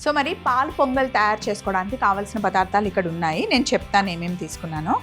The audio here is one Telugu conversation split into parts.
సో మరి పాలు పొంగల్ తయారు చేసుకోవడానికి కావాల్సిన పదార్థాలు ఇక్కడ ఉన్నాయి. నేను చెప్తాను ఏమేమి తీసుకున్నానో.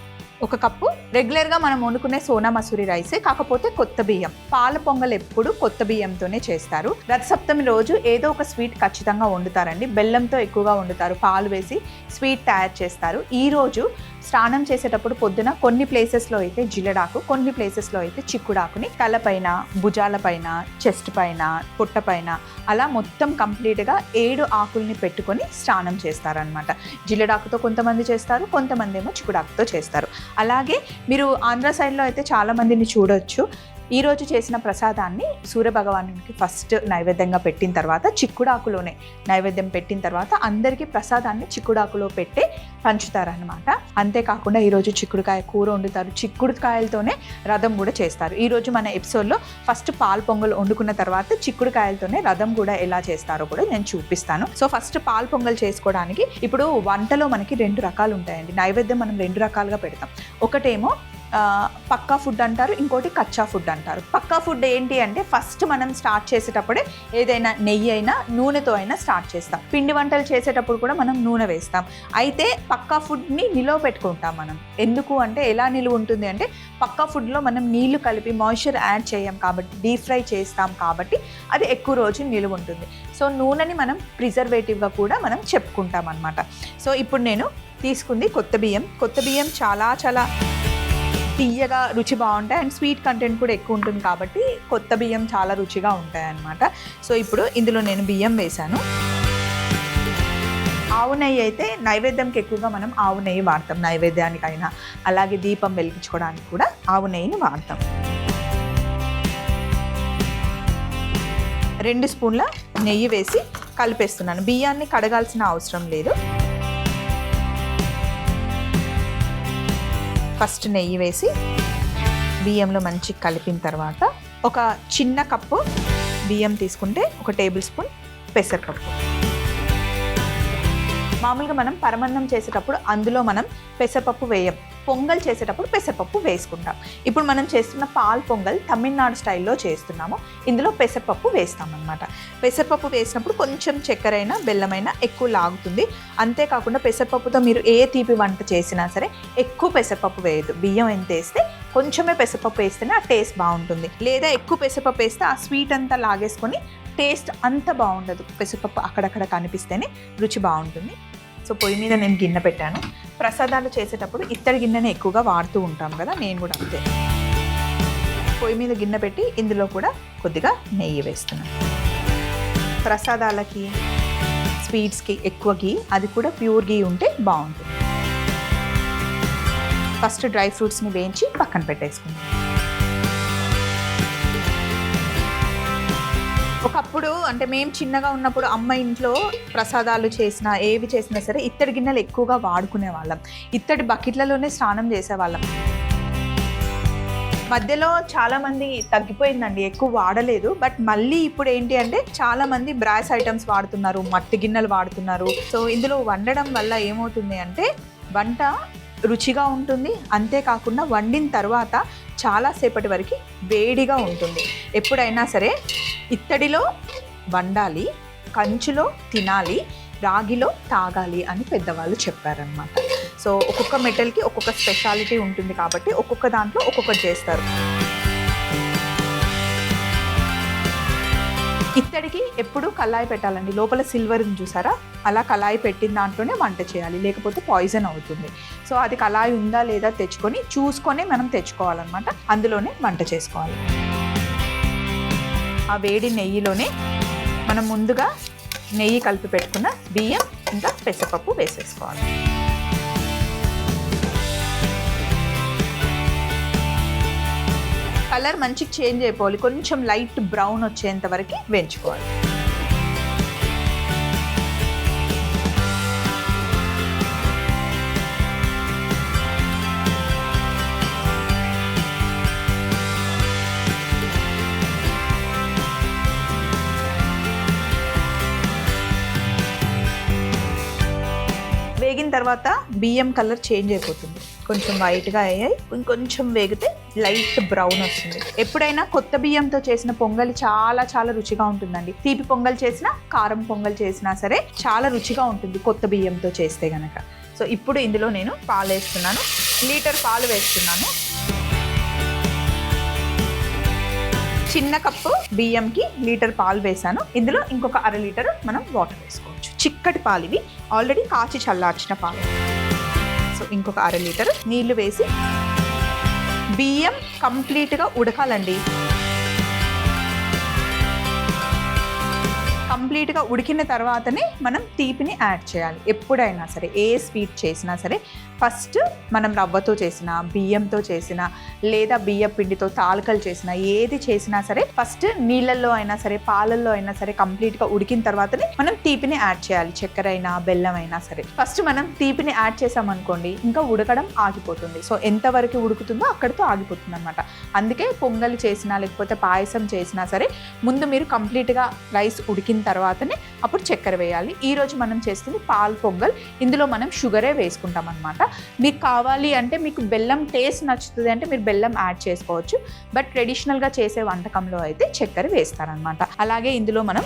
1 కప్పు రెగ్యులర్గా మనం వండుకునే సోనా మసూరి రైసే, కాకపోతే కొత్త బియ్యం. పాల పొంగల్ ఎప్పుడు కొత్త బియ్యంతోనే చేస్తారు. రథసప్తమి రోజు ఏదో ఒక స్వీట్ ఖచ్చితంగా వండుతారండి. బెల్లంతో ఎక్కువగా వండుతారు, పాలు వేసి స్వీట్ తయారు చేస్తారు. ఈ రోజు స్నానం చేసేటప్పుడు పొద్దున కొన్ని ప్లేసెస్లో అయితే జిల్లడాకు, కొన్ని ప్లేసెస్లో అయితే చిక్కుడాకుని తలపైన, భుజాలపైన, చెస్ట్ పైన, పొట్ట పైన అలా మొత్తం కంప్లీట్గా 7 ఆకుల్ని పెట్టుకొని స్నానం చేస్తారనమాట. జిల్లడాకుతో కొంతమంది చేస్తారు, కొంతమంది ఏమో చిక్కుడాకుతో చేస్తారు. అలాగే మీరు ఆంధ్ర సైడ్లో అయితే చాలా మందిని చూడొచ్చు. ఈరోజు చేసిన ప్రసాదాన్ని సూర్యభగవానునికి ఫస్ట్ నైవేద్యంగా పెట్టిన తర్వాత చిక్కుడాకులోనే నైవేద్యం పెట్టిన తర్వాత అందరికీ ప్రసాదాన్ని చిక్కుడాకులో పెట్టి పంచుతారనమాట. అంతేకాకుండా ఈరోజు చిక్కుడుకాయ కూర వండుతారు. చిక్కుడుకాయలతోనే రథం కూడా చేస్తారు. ఈరోజు మన ఎపిసోడ్లో ఫస్ట్ పాలు పొంగల్ వండుకున్న తర్వాత చిక్కుడుకాయలతోనే రథం కూడా ఎలా చేస్తారో కూడా నేను చూపిస్తాను. సో ఫస్ట్ పాలు పొంగల్ చేసుకోవడానికి ఇప్పుడు వంటలో మనకి 2 రకాలు ఉంటాయండి. నైవేద్యం మనం 2 రకాలుగా పెడతాం. ఒకటేమో పక్కా ఫుడ్ అంటారు, ఇంకోటి కచ్చా ఫుడ్ అంటారు. పక్కా ఫుడ్ ఏంటి అంటే ఫస్ట్ మనం స్టార్ట్ చేసేటప్పుడే ఏదైనా నెయ్యి అయినా నూనెతో అయినా స్టార్ట్ చేస్తాం. పిండి వంటలు చేసేటప్పుడు కూడా మనం నూనె వేస్తాం. అయితే పక్కా ఫుడ్ని నిలువ పెట్టుకుంటాం మనం. ఎందుకు అంటే ఎలా నిలువ ఉంటుంది అంటే పక్కా ఫుడ్లో మనం నీళ్లు కలిపి మాయిశ్చర్ యాడ్ చేయం కాబట్టి, డీప్ ఫ్రై చేస్తాం కాబట్టి అది ఎక్కువ రోజు నిలువ ఉంటుంది. సో నూనెని మనం ప్రిజర్వేటివ్గా కూడా మనం చెప్పుకుంటాం అన్నమాట. సో ఇప్పుడు నేను తీసుకుంది కొత్త బియ్యం. కొత్త బియ్యం చాలా తీయగా రుచి బాగుంటాయి అండ్ స్వీట్ కంటెంట్ కూడా ఎక్కువ ఉంటుంది కాబట్టి కొత్త బియ్యం చాలా రుచిగా ఉంటాయి అన్నమాట. సో ఇప్పుడు ఇందులో నేను బియ్యం వేశాను. ఆవు నెయ్యి అయితే నైవేద్యంకి ఎక్కువగా మనం ఆవు నెయ్యి వాడతాం, నైవేద్యానికైనా అలాగే దీపం వెలిగించుకోవడానికి కూడా ఆవు నెయ్యిని వాడతాం. 2 స్పూన్ల నెయ్యి వేసి కలిపేస్తున్నాను. బియ్యాన్ని కడగాల్సిన అవసరం లేదు. ఫస్ట్ నెయ్యి వేసి బియ్యంలో మంచి కలిపిన తర్వాత ఒక చిన్న కప్పు బియ్యం తీసుకుంటే 1 టేబుల్ స్పూన్ పెసరపప్పు. మామూలుగా మనం పరమాన్నం చేసేటప్పుడు అందులో మనం పెసరపప్పు వేయం, పొంగల్ చేసేటప్పుడు పెసరపప్పు వేసుకుంటాం. ఇప్పుడు మనం చేస్తున్న పాల్ పొంగల్ తమిళనాడు స్టైల్లో చేస్తున్నాము. ఇందులో పెసరపప్పు వేస్తామన్నమాట. పెసరపప్పు వేసినప్పుడు కొంచెం చక్కెరైనా బెల్లమైనా ఎక్కువ లాగుతుంది. అంతేకాకుండా పెసరపప్పుతో మీరు ఏ తీపి వంట చేసినా సరే ఎక్కువ పెసరపప్పు వేయద్దు. బియ్యం ఎంత వేస్తే కొంచెమే పెసరపప్పు వేస్తేనే ఆ టేస్ట్ బాగుంటుంది. లేదా ఎక్కువ పెసరపప్పు వేస్తే ఆ స్వీట్ అంతా లాగేసుకొని టేస్ట్ అంత బాగుండదు. పెసరపప్పు అక్కడక్కడ కనిపిస్తేనే రుచి బాగుంటుంది. సో పొయ్యి మీద నేను గిన్నె పెట్టాను. ప్రసాదాలు చేసేటప్పుడు ఇత్తడి గిన్నెని ఎక్కువగా వాడుతూ ఉంటాం కదా, నేను కూడా అంతే. పొయ్యి మీద గిన్నె పెట్టి ఇందులో కూడా కొద్దిగా నెయ్యి వేస్తున్నాను. ప్రసాదాలకి స్వీట్స్కి ఎక్కువ గీ, అది కూడా ప్యూర్ గీ ఉంటే బాగుంటుంది. ఫస్ట్ డ్రై ఫ్రూట్స్ని వేయించి పక్కన పెట్టేసుకుందాం. ఒకప్పుడు అంటే మేము చిన్నగా ఉన్నప్పుడు అమ్మ ఇంట్లో ప్రసాదాలు చేసినా ఏవి చేసినా సరే ఇత్తడి గిన్నెలు ఎక్కువగా వాడుకునే వాళ్ళం. ఇత్తడి బకెట్లలోనే స్నానం చేసేవాళ్ళం. మధ్యలో చాలా మంది తగ్గిపోయిందండి, ఎక్కువ వాడలేదు. బట్ మళ్ళీ ఇప్పుడు ఏంటి అంటే చాలా మంది బ్రాస్ ఐటమ్స్ వాడుతున్నారు, మట్టి గిన్నెలు వాడుతున్నారు. సో ఇందులో వండడం వల్ల ఏమవుతుంది అంటే వంట రుచిగా ఉంటుంది. అంతేకాకుండా వండిన తర్వాత చాలాసేపటి వరకు వేడిగా ఉంటుంది. ఎప్పుడైనా సరే ఇత్తడిలో వండాలి, కంచులో తినాలి, రాగిలో తాగాలి అని పెద్దవాళ్ళు చెప్పారనమాట. సో ఒక్కొక్క మెటల్కి ఒక్కొక్క స్పెషాలిటీ ఉంటుంది కాబట్టి ఒక్కొక్క దాంట్లో ఒక్కొక్కటి చేస్తారు. ఇత్తడికి ఎప్పుడు కళాయి పెట్టాలండి. లోపల సిల్వర్ని చూసారా, అలా కళాయి పెట్టిన దాంట్లోనే వంట చేయాలి, లేకపోతే పాయిజన్ అవుతుంది. సో అది కళాయి ఉందా లేదా తెచ్చుకొని చూసుకొని మనం తెచ్చుకోవాలన్నమాట. అందులోనే వంట చేసుకోవాలి. ఆ వేడి నెయ్యిలోనే మనం ముందుగా నెయ్యి కలిపి పెట్టుకున్న బియ్యం ఇంకా పెసరపప్పు వేసేసుకోవాలి. కలర్ మంచిగా చేంజ్ అయిపోవాలి, కొంచెం లైట్ బ్రౌన్ వచ్చేంత వరకు వేయించుకోవాలి. వేగిన తర్వాత బియ్యం కలర్ చేంజ్ అయిపోతుంది. కొంచెం వైట్గా అయ్యాయి, ఇంకొంచెం వేగితే లైట్ బ్రౌన్ వస్తుంది. ఎప్పుడైనా కొత్త బియ్యంతో చేసిన పొంగలి చాలా చాలా రుచిగా ఉంటుందండి. తీపి పొంగల్ చేసినా, కారం పొంగల్ చేసినా సరే చాలా రుచిగా ఉంటుంది కొత్త బియ్యంతో చేస్తే గనక. సో ఇప్పుడు ఇందులో నేను పాలు వేస్తున్నాను. లీటర్ పాలు వేస్తున్నాను. చిన్న కప్పు బియ్యంకి లీటర్ పాలు వేసాను. ఇందులో ఇంకొక అర లీటర్ మనం వాటర్ వేసుకోవచ్చు. చిక్కటి పాలు ఇవి, ఆల్రెడీ కాచి చల్లార్చిన పాలు. సో ఇంకొక అర లీటర్ నీళ్లు వేసి బియ్యం కంప్లీట్గా ఉడకాలండి. కంప్లీట్గా ఉడికిన తర్వాతనే మనం తీపిని యాడ్ చేయాలి. ఎప్పుడైనా సరే ఏ స్వీట్ చేసినా సరే ఫస్ట్ మనం రవ్వతో చేసిన, బియ్యంతో చేసిన, లేదా బియ్య పిండితో తాలకలు చేసిన, ఏది చేసినా సరే ఫస్ట్ నీళ్ళల్లో అయినా సరే పాలల్లో అయినా సరే కంప్లీట్గా ఉడికిన తర్వాతనే మనం తీపిని యాడ్ చేయాలి. చక్కెర అయినా బెల్లం అయినా సరే ఫస్ట్ మనం తీపిని యాడ్ చేసామనుకోండి ఇంకా ఉడకడం ఆగిపోతుంది. సో ఎంతవరకు ఉడుకుతుందో అక్కడితో ఆగిపోతుంది అనమాట. అందుకే పొంగలి చేసినా లేకపోతే పాయసం చేసినా సరే ముందు మీరు కంప్లీట్గా రైస్ ఉడికిన తర్వాతనే అప్పుడు చక్కెర వేయాలి. ఈరోజు మనం చేస్తుంది పాలు పొంగల్. ఇందులో మనం షుగరే వేసుకుంటాం అనమాట. మీకు కావాలి అంటే, మీకు బెల్లం టేస్ట్ నచ్చుతుంది అంటే మీరు బెల్లం యాడ్ చేసుకోవచ్చు. బట్ ట్రెడిషనల్గా చేసే వంటకంలో అయితే చక్కెర వేస్తారనమాట. అలాగే ఇందులో మనం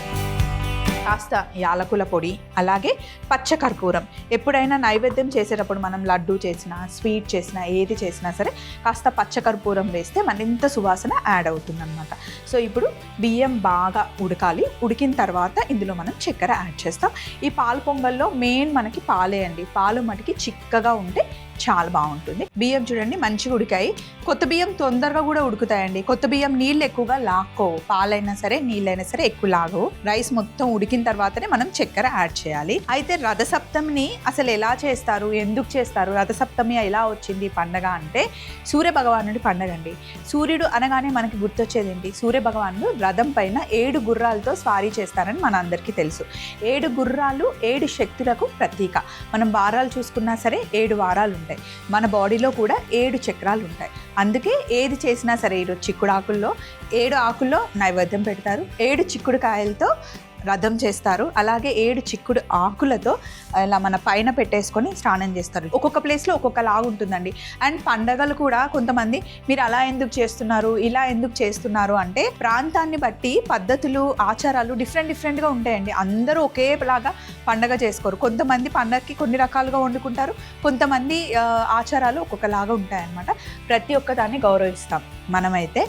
కాస్త యాలకుల పొడి, అలాగే పచ్చకర్పూరం. ఎప్పుడైనా నైవేద్యం చేసేటప్పుడు మనం లడ్డు చేసినా, స్వీట్ చేసినా, ఏది చేసినా సరే కాస్త పచ్చకర్పూరం వేస్తే మరింత సువాసన యాడ్ అవుతుంది అనమాట. సో ఇప్పుడు బియ్యం బాగా ఉడకాలి. ఉడికిన తర్వాత ఇందులో మనం చక్కెర యాడ్ చేస్తాం. ఈ పాలు పొంగల్లో మెయిన్ మనకి పాలే అండి. పాలు మటుకి చిక్కగా ఉంటే చాలా బాగుంటుంది. బియ్యం చూడండి మంచిగా ఉడికాయి. కొత్త బియ్యం తొందరగా కూడా ఉడుకుతాయండి. కొత్త బియ్యం నీళ్ళు ఎక్కువగా లాక్కోవు. పాలైనా సరే నీళ్ళైనా సరే ఎక్కువ లాగవు. రైస్ మొత్తం ఉడికిన తర్వాతనే మనం చక్కెర యాడ్ చేయాలి. అయితే రథసప్తమిని అసలు ఎలా చేస్తారు, ఎందుకు చేస్తారు, రథసప్తమి ఎలా వచ్చింది పండగ అంటే సూర్య భగవానుడి పండగ అండి. సూర్యుడు అనగానే మనకి గుర్తొచ్చేది ఏంటి? సూర్య భగవానుడు రథం పైన 7 గుర్రాలతో స్వారీ చేస్తారని మన అందరికీ తెలుసు. 7 గుర్రాలు 7 శక్తులకు ప్రతీక. మనం వారాలు చూసుకున్నా సరే 7 వారాలు ఉంటాయి. మన బాడీలో కూడా 7 చక్రాలు ఉంటాయి. అందుకే ఏది చేసినా సరే ఈరోజు చిక్కుడు ఆకుల్లో 7 ఆకుల్లో నైవేద్యం పెడతారు. 7 చిక్కుడు కాయలతో రథం చేస్తారు. అలాగే 7 చిక్కుడు ఆకులతో ఇలా మన పైన పెట్టేసుకొని స్నానం చేస్తారు. ఒక్కొక్క ప్లేస్లో ఒక్కొక్క లాగా ఉంటుందండి. అండ్ పండగలు కూడా కొంతమంది మీరు అలా ఎందుకు చేస్తున్నారు, ఇలా ఎందుకు చేస్తున్నారు అంటే ప్రాంతాన్ని బట్టి పద్ధతులు, ఆచారాలు డిఫరెంట్గా ఉంటాయండి. అందరూ ఒకేలాగా పండగ చేసుకోరు. కొంతమంది పండగకి కొన్ని రకాలుగా వండుకుంటారు. కొంతమంది ఆచారాలు ఒక్కొక్కలాగా ఉంటాయన్నమాట. ప్రతి ఒక్క దాన్ని గౌరవిస్తాం మనమైతే.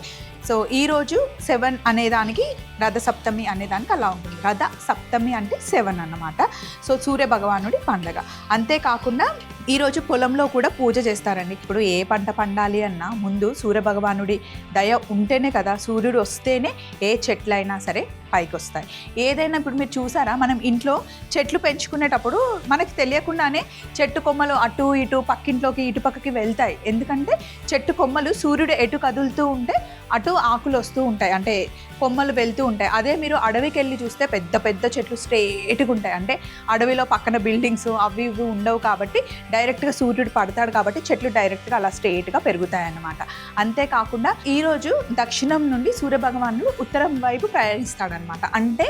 సో ఈరోజు 7 అనేదానికి, రథసప్తమి అనేదానికి అలా ఉంటుంది. రథ సప్తమి అంటే 7 అన్నమాట. సో సూర్య భగవానుడి పండగ. అంతేకాకుండా ఈరోజు పొలంలో కూడా పూజ చేస్తారండి. ఇప్పుడు ఏ పంట పండాలి అన్నా ముందు సూర్య భగవానుడి దయ ఉంటేనే కదా, సూర్యుడు వస్తేనే ఏ చెట్లైనా సరే పైకి వస్తాయి. ఏదైనా ఇప్పుడు మీరు చూసారా, మనం ఇంట్లో చెట్లు పెంచుకునేటప్పుడు మనకి తెలియకుండానే చెట్టు కొమ్మలు అటు ఇటు పక్కింట్లోకి ఇటు పక్కకి వెళ్తాయి. ఎందుకంటే చెట్టు కొమ్మలు సూర్యుడు ఎటు కదులుతూ ఉంటే అటు ఆకులు వస్తూ ఉంటాయి, అంటే కొమ్మలు వెళ్తూ ఉంటాయి. అదే మీరు అడవికి వెళ్ళి చూస్తే పెద్ద పెద్ద చెట్లు స్ట్రేట్గా ఉంటాయి. అంటే అడవిలో పక్కన బిల్డింగ్స్ అవి ఇవి ఉండవు కాబట్టి డైరెక్ట్గా సూర్యుడు పడతాడు కాబట్టి చెట్లు డైరెక్ట్గా అలా స్ట్రేట్గా పెరుగుతాయి అన్నమాట. అంతేకాకుండా ఈరోజు దక్షిణం నుండి సూర్య భగవానుడు ఉత్తరం వైపు ప్రయాణిస్తాడనమాట. అంటే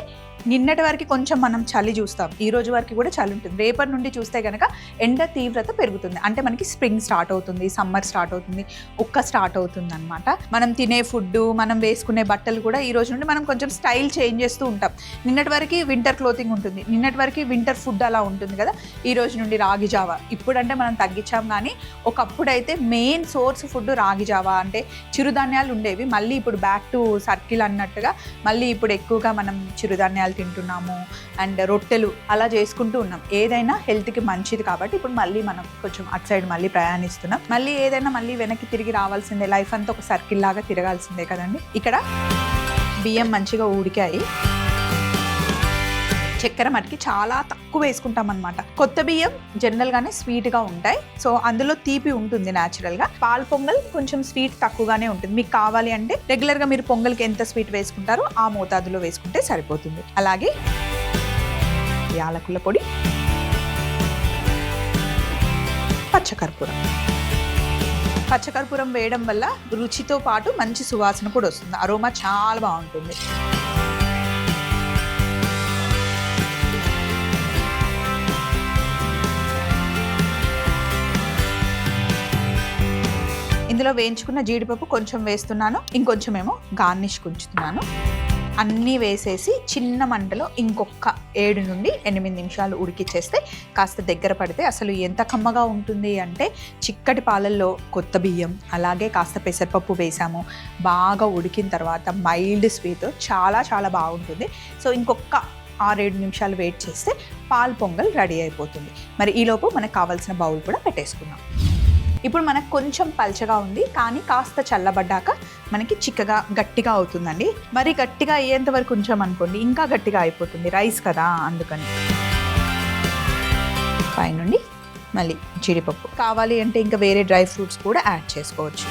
నిన్నటి వరకు కొంచెం మనం చలి చూస్తాం, ఈ రోజు వరకు కూడా చలి ఉంటుంది. రేపటి నుండి చూస్తే కనుక ఎండ తీవ్రత పెరుగుతుంది. అంటే మనకి స్ప్రింగ్ స్టార్ట్ అవుతుంది, సమ్మర్ స్టార్ట్ అవుతుంది, ఉక్క స్టార్ట్ అవుతుంది అనమాట. మనం తినే ఫుడ్, మనం వేసుకునే బట్టలు కూడా ఈ రోజు నుండి మనం కొంచెం స్టైల్ చేంజ్ చేస్తూ ఉంటాం. నిన్నటి వరకు వింటర్ క్లోతింగ్ ఉంటుంది, నిన్నటి వరకు వింటర్ ఫుడ్ అలా ఉంటుంది కదా. ఈ రోజు నుండి రాగి జావా, ఇప్పుడంటే మనం తగ్గించాం కానీ ఒకప్పుడైతే మెయిన్ సోర్స్ ఫుడ్ రాగి జావా, అంటే చిరుధాన్యాలు ఉండేవి. మళ్ళీ ఇప్పుడు బ్యాక్ టు సర్కిల్ అన్నట్టుగా మళ్ళీ ఇప్పుడు ఎక్కువగా మనం చిరుధాన్యాలు తింటున్నాము అండ్ రొట్టెలు అలా చేసుకుంటూ ఉన్నాం. ఏదైనా హెల్త్కి మంచిది కాబట్టి ఇప్పుడు మళ్ళీ మనం కొంచెం అటు సైడ్ మళ్ళీ ప్రయాణిస్తున్నాం. మళ్ళీ ఏదైనా మళ్ళీ వెనక్కి తిరిగి రావాల్సిందే. లైఫ్ అంతా ఒక సర్కిల్ లాగా తిరగాల్సిందే కదండి. ఇక్కడ బియ్యం మంచిగా ఉడికాయి. చక్కెర మటుకి చాలా తక్కువ వేసుకుంటాం అనమాట. కొత్త బియ్యం జనరల్గానే స్వీట్గా ఉంటాయి, సో అందులో తీపి ఉంటుంది న్యాచురల్గా. పాలు పొంగల్ కొంచెం స్వీట్ తక్కువగానే ఉంటుంది. మీకు కావాలి అంటే రెగ్యులర్గా మీరు పొంగల్కి ఎంత స్వీట్ వేసుకుంటారో ఆ మోతాదులో వేసుకుంటే సరిపోతుంది. అలాగే యాలకుల పొడి, పచ్చకర్పూరం. పచ్చకర్పూరం వేయడం వల్ల రుచితో పాటు మంచి సువాసన కూడా వస్తుంది. అరోమా చాలా బాగుంటుంది. ఇందులో వేయించుకున్న జీడిపప్పు కొంచెం వేస్తున్నాను, ఇంకొంచెం ఏమో గార్నిష్ ఉంచుతున్నాను. అన్నీ వేసేసి చిన్న మంటలో ఇంకొక 7 నుండి 8 నిమిషాలు ఉడికిచ్చేస్తే కాస్త దగ్గర పడితే అసలు ఎంత కమ్మగా ఉంటుంది అంటే, చిక్కటి పాలల్లో కొత్త బియ్యం అలాగే కాస్త పెసరపప్పు వేసాము, బాగా ఉడికిన తర్వాత మైల్డ్ స్వీట్ చాలా చాలా బాగుంటుంది. సో ఇంకొక 6-7 నిమిషాలు వెయిట్ చేస్తే పాలు పొంగల్ రెడీ అయిపోతుంది. మరి ఈలోపు మనకు కావాల్సిన బౌల్ కూడా పెట్టేసుకుందాం. ఇప్పుడు మనకు కొంచెం పల్చగా ఉంది, కానీ కాస్త చల్లబడ్డాక మనకి చిక్కగా గట్టిగా అవుతుందండి. మరి గట్టిగా అయ్యేంత వరకు ఉంచామనుకోండి ఇంకా గట్టిగా అయిపోతుంది, రైస్ కదా, అందుకని. పైనుండి మళ్ళీ జీడిపప్పు, కావాలి అంటే ఇంకా వేరే డ్రై ఫ్రూట్స్ కూడా యాడ్ చేసుకోవచ్చు.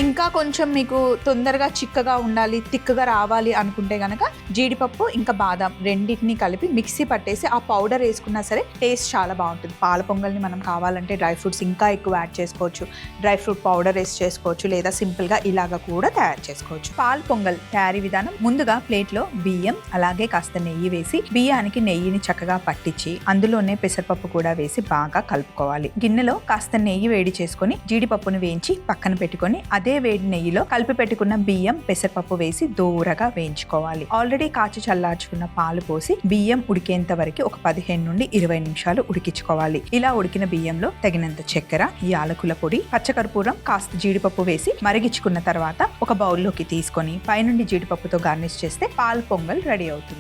ఇంకా కొంచెం మీకు తొందరగా చిక్కగా ఉండాలి, తిక్కగా రావాలి అనుకుంటే కనుక జీడిపప్పు ఇంకా బాదం రెండింటిని కలిపి మిక్సీ పట్టేసి ఆ పౌడర్ వేసుకున్నా సరే టేస్ట్ చాలా బాగుంటుంది. పాల పొంగల్ని మనం కావాలంటే డ్రై ఫ్రూట్స్ ఇంకా ఎక్కువ యాడ్ చేసుకోవచ్చు, డ్రై ఫ్రూట్ పౌడర్ వేసి చేసుకోవచ్చు, లేదా సింపుల్గా ఇలాగా కూడా తయారు చేసుకోవచ్చు. పాల పొంగల్ తయారీ విధానం: ముందుగా ప్లేట్లో బియ్యం అలాగే కాస్త నెయ్యి వేసి బియ్యానికి నెయ్యిని చక్కగా పట్టించి అందులోనే పెసరపప్పు కూడా వేసి బాగా కలుపుకోవాలి. గిన్నెలో కాస్త నెయ్యి వేడి చేసుకొని జీడిపప్పును వేయించి పక్కన పెట్టుకొని అదే వేడి నెయ్యిలో కలిపి పెట్టుకున్న బియ్యం పెసరపప్పు వేసి దూరగా వేయించుకోవాలి. ఆల్రెడీ కాచి చల్లార్చుకున్న పాలు పోసి బియ్యం ఉడికేంత వరకు ఒక 15 నుండి 20 నిమిషాలు ఉడికించుకోవాలి. ఇలా ఉడికిన బియ్యంలో తగినంత చక్కెర, యాలకుల పొడి, పచ్చకర్పూరం, కాస్త జీడిపప్పు వేసి మరిగించుకున్న తర్వాత ఒక బౌల్లోకి తీసుకొని పైనుండి జీడిపప్పుతో గార్నిష్ చేస్తే పాల పొంగల్ రెడీ అవుతుంది.